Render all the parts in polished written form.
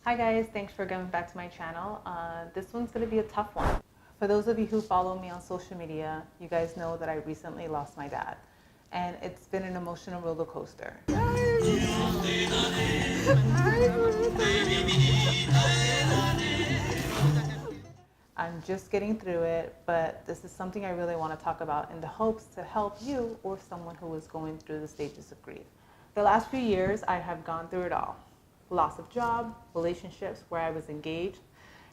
Hi guys, thanks for coming back to my channel. This one's going to be a tough one. For those of you who follow me on social media, you guys know that I recently lost my dad. And it's been an emotional roller coaster. I'm just getting through it, but this is something I really want to talk about in the hopes to help you or someone who is going through the stages of grief. The last few years, I have gone through it all. Loss of job, relationships where I was engaged,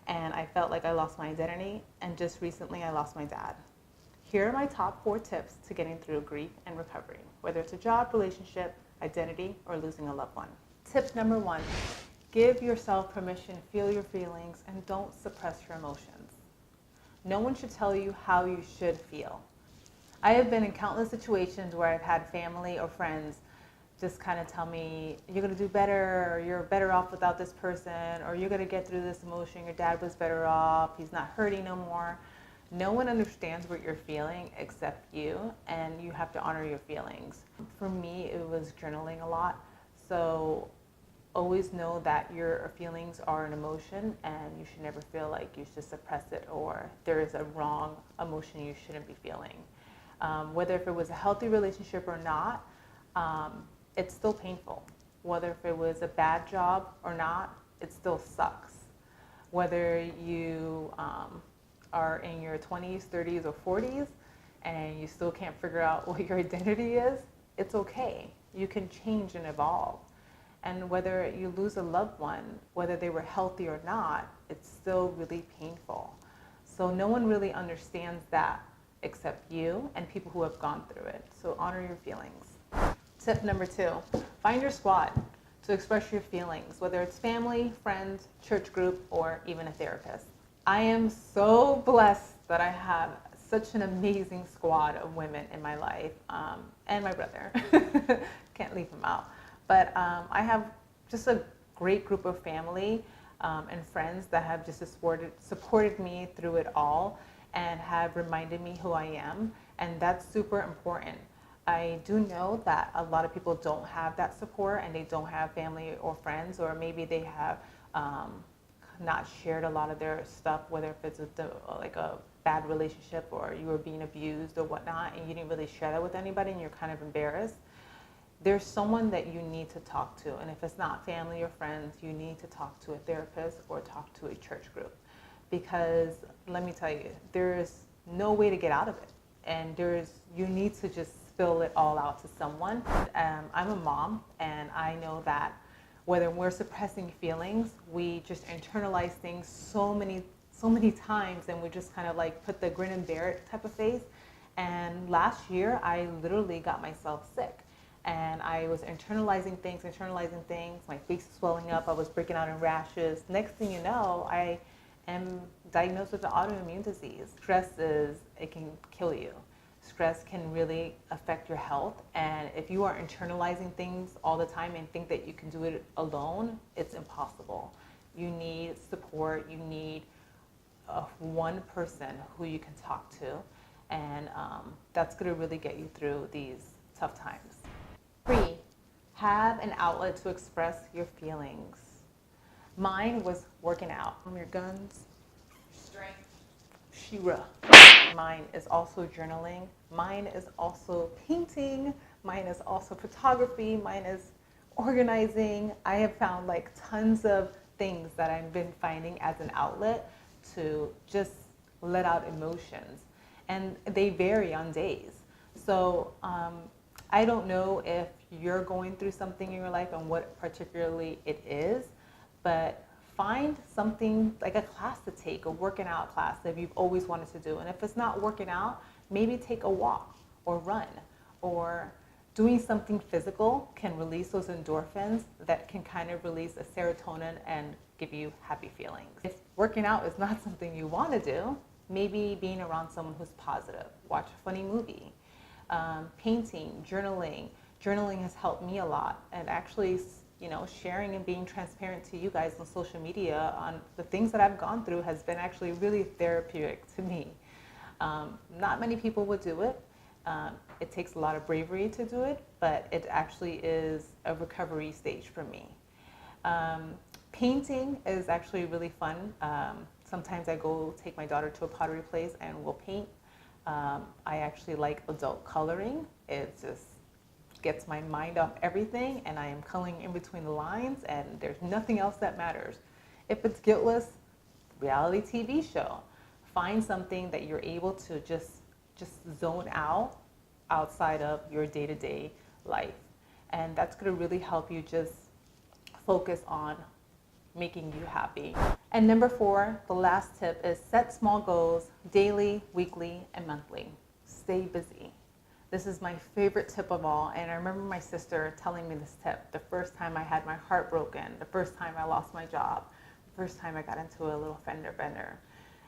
and I felt like I lost my identity, and just recently I lost my dad. Here are my top 4 tips to getting through grief and recovery, whether it's a job, relationship, identity, or losing a loved one. Tip number 1, give yourself permission to feel your feelings and don't suppress your emotions. No one should tell you how you should feel. I have been in countless situations where I've had family or friends just kind of tell me, you're going to do better, or you're better off without this person, or you're going to get through this emotion, your dad was better off, he's not hurting no more. No one understands what you're feeling except you, and you have to honor your feelings. For me, it was journaling a lot, so always know that your feelings are an emotion, and you should never feel like you should suppress it or there is a wrong emotion you shouldn't be feeling. Whether if it was a healthy relationship or not, it's still painful. Whether if it was a bad job or not, it still sucks. Whether you are in your 20s, 30s, or 40s, and you still can't figure out what your identity is, it's okay. You can change and evolve. And whether you lose a loved one, whether they were healthy or not, it's still really painful. So no one really understands that except you and people who have gone through it. So honor your feelings. Tip number 2, find your squad to express your feelings, whether it's family, friends, church group, or even a therapist. I am so blessed that I have such an amazing squad of women in my life, and my brother. Can't leave him out. But I have just a great group of family and friends that have just supported me through it all and have reminded me who I am, and that's super important. I do know that a lot of people don't have that support, and they don't have family or friends, or maybe they have not shared a lot of their stuff, whether if it's like a bad relationship or you were being abused or whatnot, and you didn't really share that with anybody and you're kind of embarrassed. There's someone that you need to talk to, and if it's not family or friends, you need to talk to a therapist or talk to a church group, because let me tell you, there's no way to get out of it, and you need to just spill it all out to someone. I'm a mom, and I know that whether we're suppressing feelings, we just internalize things so many times, and we just kind of like put the grin and bear it type of face. And last year, I literally got myself sick. And I was internalizing things, my face was swelling up, I was breaking out in rashes. Next thing you know, I am diagnosed with an autoimmune disease. It can kill you. Stress can really affect your health, and if you are internalizing things all the time and think that you can do it alone, it's impossible. You need support, you need one person who you can talk to, and that's gonna really get you through these tough times. 3, have an outlet to express your feelings. Mine was working out. Your guns, strength, Shira. Mine is also journaling. Mine is also painting. Mine is also photography. Mine is organizing. I have found like tons of things that I've been finding as an outlet to just let out emotions. And they vary on days. So I don't know if you're going through something in your life and what particularly it is, but find something like a class to take, a working out class that you've always wanted to do. And if it's not working out, maybe take a walk or run, or doing something physical can release those endorphins that can kind of release a serotonin and give you happy feelings. If working out is not something you want to do, maybe being around someone who's positive, watch a funny movie, painting, journaling. Journaling has helped me a lot, and actually, sharing and being transparent to you guys on social media on the things that I've gone through has been actually really therapeutic to me. Not many people would do it. It takes a lot of bravery to do it, but it actually is a recovery stage for me. Painting is actually really fun. Sometimes I go take my daughter to a pottery place and we'll paint. I actually like adult coloring. It just gets my mind off everything, and I am coloring in between the lines, and there's nothing else that matters. If it's guiltless, reality TV show. Find something that you're able to just zone out outside of your day-to-day life. And that's going to really help you just focus on making you happy. And number 4, the last tip is set small goals daily, weekly, and monthly. Stay busy. This is my favorite tip of all, and I remember my sister telling me this tip the first time I had my heart broken, the first time I lost my job, the first time I got into a little fender bender.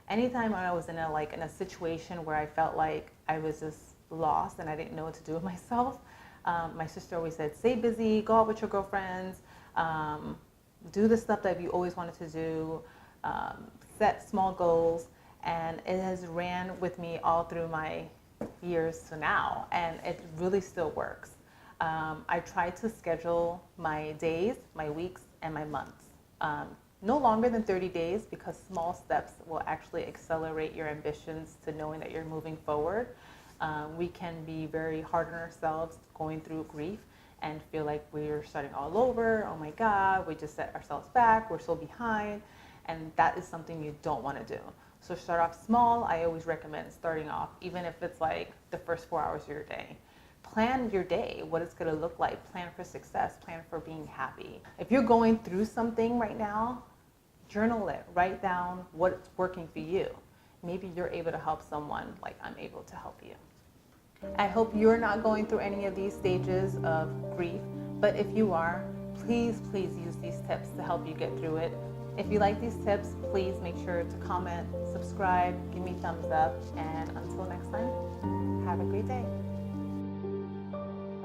Anytime I was in a situation where I felt like I was just lost and I didn't know what to do with myself, my sister always said, stay busy, go out with your girlfriends, do the stuff that you always wanted to do, set small goals, and it has ran with me all through my years to now, and it really still works. I try to schedule my days, my weeks, and my months. No longer than 30 days, because small steps will actually accelerate your ambitions to knowing that you're moving forward. We can be very hard on ourselves going through grief and feel like we're starting all over. Oh my God, we just set ourselves back, we're so behind, and that is something you don't want to do. So start off small. I always recommend starting off, even if it's like the first 4 hours of your day. Plan your day, what it's going to look like. Plan for success, plan for being happy. If you're going through something right now, journal it, write down what's working for you. Maybe you're able to help someone like I'm able to help you. I hope you're not going through any of these stages of grief, but if you are, please use these tips to help you get through it. If you like these tips, please make sure to comment, subscribe, give me thumbs up, and until next time.